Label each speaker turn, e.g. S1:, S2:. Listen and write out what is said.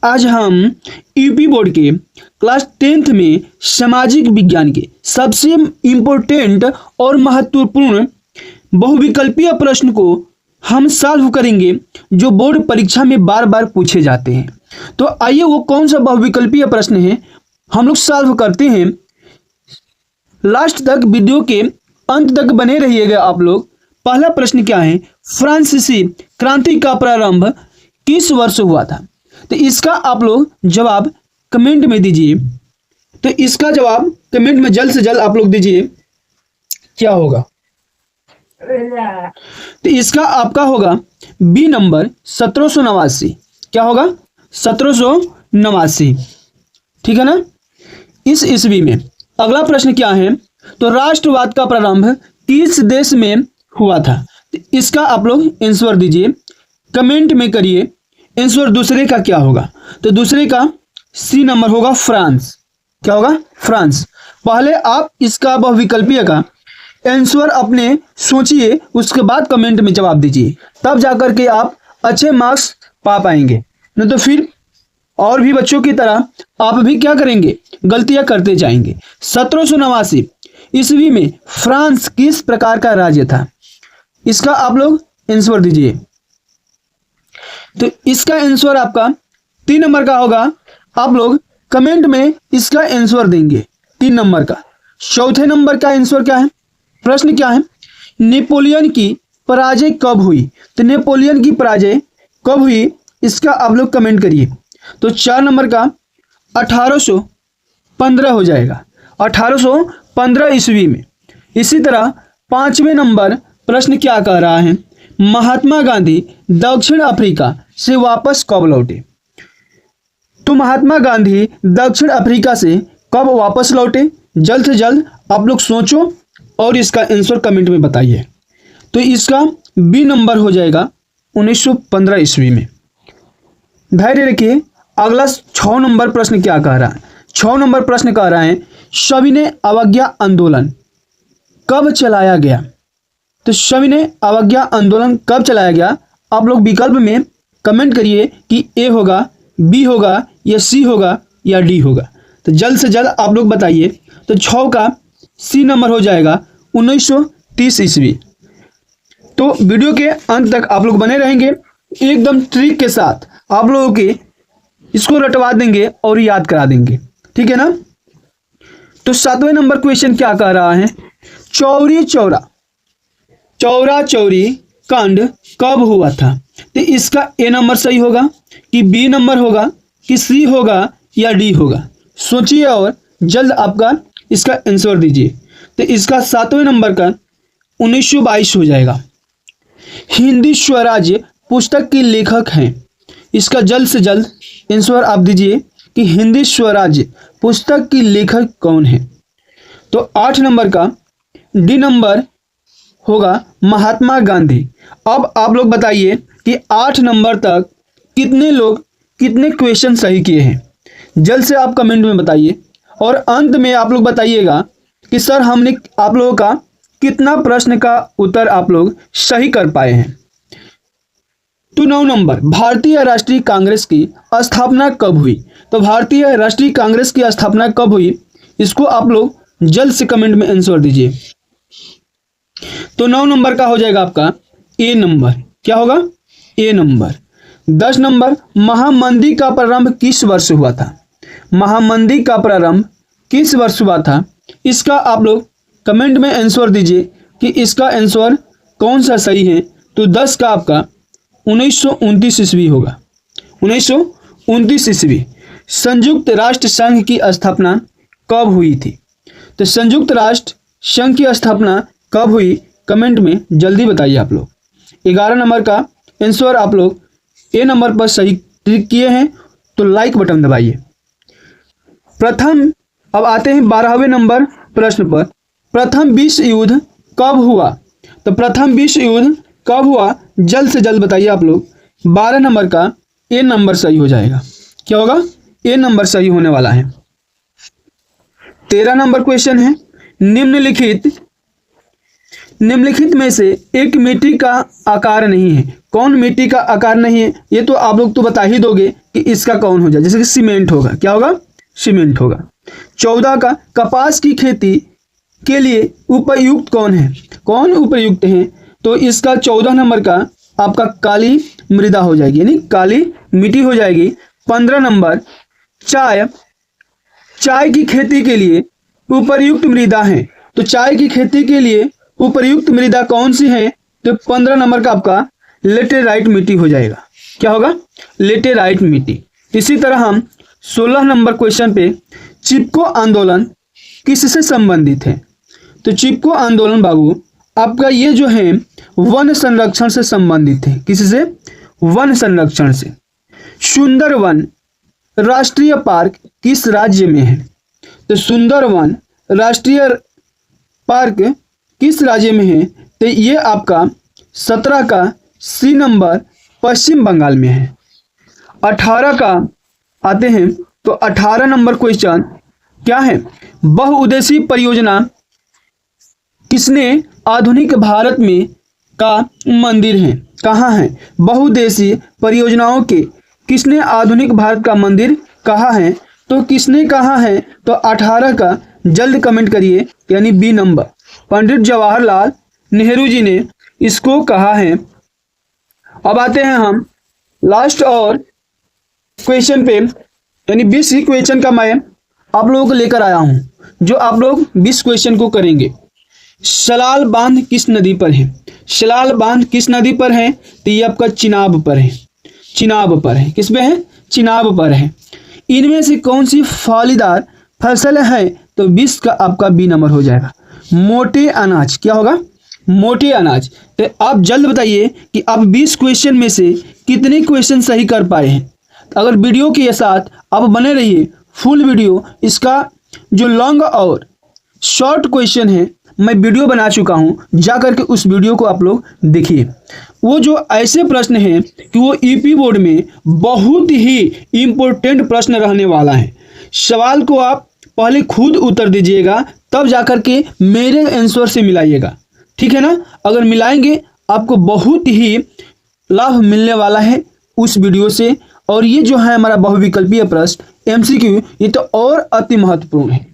S1: आज हम UP board के क्लास 10th में सामाजिक विज्ञान के सबसे इम्पोर्टेंट और महत्वपूर्ण बहुविकल्पीय प्रश्न को हम सॉल्व करेंगे, जो बोर्ड परीक्षा में बार बार पूछे जाते हैं। तो आइए वो कौन सा बहुविकल्पीय प्रश्न है हम लोग सॉल्व करते हैं। लास्ट तक वीडियो के अंत तक बने रहिएगा आप लोग। पहला प्रश्न क्या है, फ्रांसीसी क्रांति का प्रारंभ किस वर्ष हुआ था? तो इसका आप लोग जवाब कमेंट में दीजिए। तो इसका जवाब कमेंट में जल्द से जल्द आप लोग दीजिए, क्या होगा? तो इसका आपका होगा बी नंबर 1789। क्या होगा? 1789, ठीक है ना, इस ईस्वी में। अगला प्रश्न क्या है, तो राष्ट्रवाद का प्रारंभ किस देश में हुआ था? तो इसका आप लोग आंसर दीजिए, कमेंट में करिए। आंसर दूसरे का क्या होगा? तो दूसरे का सी नंबर होगा, फ्रांस। क्या होगा? फ्रांस। पहले आप इसका बहुविकल्पीय का आंसर अपने सोचिए, उसके बाद कमेंट में जवाब दीजिए, तब जाकर के आप अच्छे मार्क्स पा पाएंगे। नहीं तो फिर और भी बच्चों की तरह आप भी क्या करेंगे, गलतियां करते जाएंगे। 1789 ईस्वी में फ्रांस किस प्रकार का राज्य था? इसका आप लोग आंसर दीजिए। तो इसका आंसर आपका 3 नंबर का होगा। आप लोग कमेंट में इसका आंसर देंगे 3 नंबर का। चौथे नंबर का आंसर क्या है? प्रश्न क्या है, नेपोलियन की पराजय कब हुई? तो नेपोलियन की पराजय कब हुई, इसका आप लोग कमेंट करिए। तो 4 नंबर का 1815 हो जाएगा, 1815 ईस्वी में। इसी तरह 5वें नंबर प्रश्न क्या कह रहा है, महात्मा गांधी दक्षिण अफ्रीका से वापस कब लौटे? तो महात्मा गांधी दक्षिण अफ्रीका से कब वापस लौटे? जल्द से जल्द आप लोग सोचो और इसका आंसर कमेंट में बताइए। तो इसका बी नंबर हो जाएगा 1915 ईस्वी में। धैर्य रखिए। अगला 6 नंबर प्रश्न क्या कह रहा है? 6 नंबर प्रश्न कह रहा है, सविनय अवज्ञा आंदोलन कब चलाया गया? तो सविनय अवज्ञा आंदोलन कब चलाया गया? आप लोग विकल्प में कमेंट करिए कि ए होगा, बी होगा, या सी होगा, या डी होगा। तो जल्द से जल्द आप लोग बताइए। तो 6 का सी नंबर हो जाएगा 1930 ईस्वी। तो वीडियो के अंत तक आप लोग बने रहेंगे, एकदम ट्रिक के साथ आप लोगों के इसको रटवा देंगे और याद करा देंगे, ठीक है ना। तो 7वें नंबर क्वेश्चन क्या कह रहा है, चौरी चौरी कांड कब हुआ था? तो इसका ए नंबर सही होगा कि बी नंबर होगा कि सी होगा या डी होगा? सोचिए और जल्द आपका इसका आंसर दीजिए। तो इसका 7वें नंबर का 1922 हो जाएगा। हिंदी स्वराज्य पुस्तक की लेखक हैं, इसका जल्द से जल्द आंसर आप दीजिए कि हिंदी स्वराज्य पुस्तक की लेखक कौन है? तो 8 नंबर का डी नंबर होगा महात्मा गांधी। अब आप लोग बताइए कि 8 नंबर तक कितने लोग कितने क्वेश्चन सही किए हैं? जल्द से आप कमेंट में बताइए और अंत में आप लोग बताइएगा कि सर हमने आप लोगों का कितना प्रश्न का उत्तर आप लोग सही कर पाए हैं। तो 9 नंबर, भारतीय राष्ट्रीय कांग्रेस की स्थापना कब हुई? तो भारतीय राष्ट्रीय कांग्रेस की स्थापना कब हुई, इसको आप लोग जल्द से कमेंट में आंसर दीजिए। तो 9 नंबर का हो जाएगा आपका ए नंबर। क्या होगा? ए नंबर। 10 नंबर, महामंदी का प्रारंभ किस वर्ष हुआ था? महामंदी का प्रारंभ किस वर्ष हुआ था? इसका आप लोग कमेंट में आंसर दीजिए कि इसका आंसर कौन सा सही है। तो 10 का आपका 1929 ईस्वी होगा। 1929 ईस्वी। संयुक्त राष्ट्र संघ की स्थापना कब हुई थी? तो संयुक्त राष्ट्र संघ की स्थापना कब हुई, कमेंट में जल्दी बताइए आप लोग। 11 नंबर का आंसर आप लोग ए नंबर पर सही क्लिक किए हैं तो लाइक बटन दबाइए। अब आते हैं 12वें नंबर प्रश्न पर। प्रथम विश्व युद्ध कब हुआ? तो प्रथम विश्व युद्ध कब हुआ, जल्द से जल्द बताइए आप लोग। 12 नंबर का ए नंबर सही हो जाएगा। क्या होगा? ए नंबर सही होने वाला है। 13 नंबर क्वेश्चन है, निम्नलिखित में से एक मिट्टी का आकार नहीं है। कौन मिट्टी का आकार नहीं है, ये तो आप लोग तो बता ही दोगे कि इसका कौन हो जाए। जैसे कि सीमेंट होगा, क्या होगा, सीमेंट होगा। 14 का कपास की खेती के लिए उपयुक्त कौन है, कौन उपयुक्त है, तो इसका 14 नंबर का आपका काली मृदा हो जाएगी, यानी काली मिट्टी हो जाएगी। 15 नंबर चाय की खेती के लिए उपयुक्त मृदा है, तो चाय की खेती के लिए उपयुक्त मृदा कौन सी है, तो 15 नंबर का आपका लेटेराइट मिट्टी हो जाएगा। क्या होगा, लेटेराइट मिट्टी। इसी तरह हम 16 नंबर क्वेश्चन पे चिपको आंदोलन किससे संबंधित है, तो चिपको आंदोलन बाबू आपका ये जो है वन संरक्षण से संबंधित है। किससे, वन संरक्षण से। सुंदरवन राष्ट्रीय पार्क किस राज्य में है, तो सुंदरवन राष्ट्रीय पार्क किस राज्य में है, तो ये आपका 17 का सी नंबर पश्चिम बंगाल में है। 18 का आते हैं, तो 18 नंबर क्वेश्चन क्या है, बहुउद्देशीय परियोजना किसने आधुनिक भारत में का मंदिर है, कहाँ है, बहुउद्देशीय परियोजनाओं के किसने आधुनिक भारत का मंदिर कहाँ है, तो किसने कहा है, तो 18 का जल्द कमेंट करिए, यानी बी नंबर, पंडित जवाहरलाल नेहरू जी ने इसको कहा है। अब आते हैं हम लास्ट और क्वेश्चन पे, यानी 20 क्वेश्चन का मैं आप लोगों को लेकर आया हूं, जो आप लोग 20 क्वेश्चन को करेंगे। सलाल बांध किस नदी पर है, सलाल बांध किस नदी पर है, तो ये आपका चिनाब पर है, चिनाब पर है। किस पे है, चिनाब पर है। इनमें से कौन सी फलीदार फसल है, तो 20 का आपका बी नंबर हो जाएगा, मोटे अनाज। क्या होगा, मोटे अनाज। तो आप जल्द बताइए कि आप 20 क्वेश्चन में से कितने क्वेश्चन सही कर पाए हैं। अगर वीडियो के साथ आप बने रहिए फुल वीडियो, इसका जो लॉन्ग और शॉर्ट क्वेश्चन है मैं वीडियो बना चुका हूं, जा करके उस वीडियो को आप लोग देखिए। वो जो ऐसे प्रश्न हैं कि वो यूपी बोर्ड में बहुत ही इम्पोर्टेंट प्रश्न रहने वाला है। सवाल को आप पहले खुद उत्तर दीजिएगा, तब जाकर के मेरे आंसर से मिलाइएगा, ठीक है ना। अगर मिलाएंगे आपको बहुत ही लाभ मिलने वाला है उस वीडियो से। और ये जो है हमारा बहुविकल्पीय प्रश्न MCQ, ये तो और अति महत्वपूर्ण है।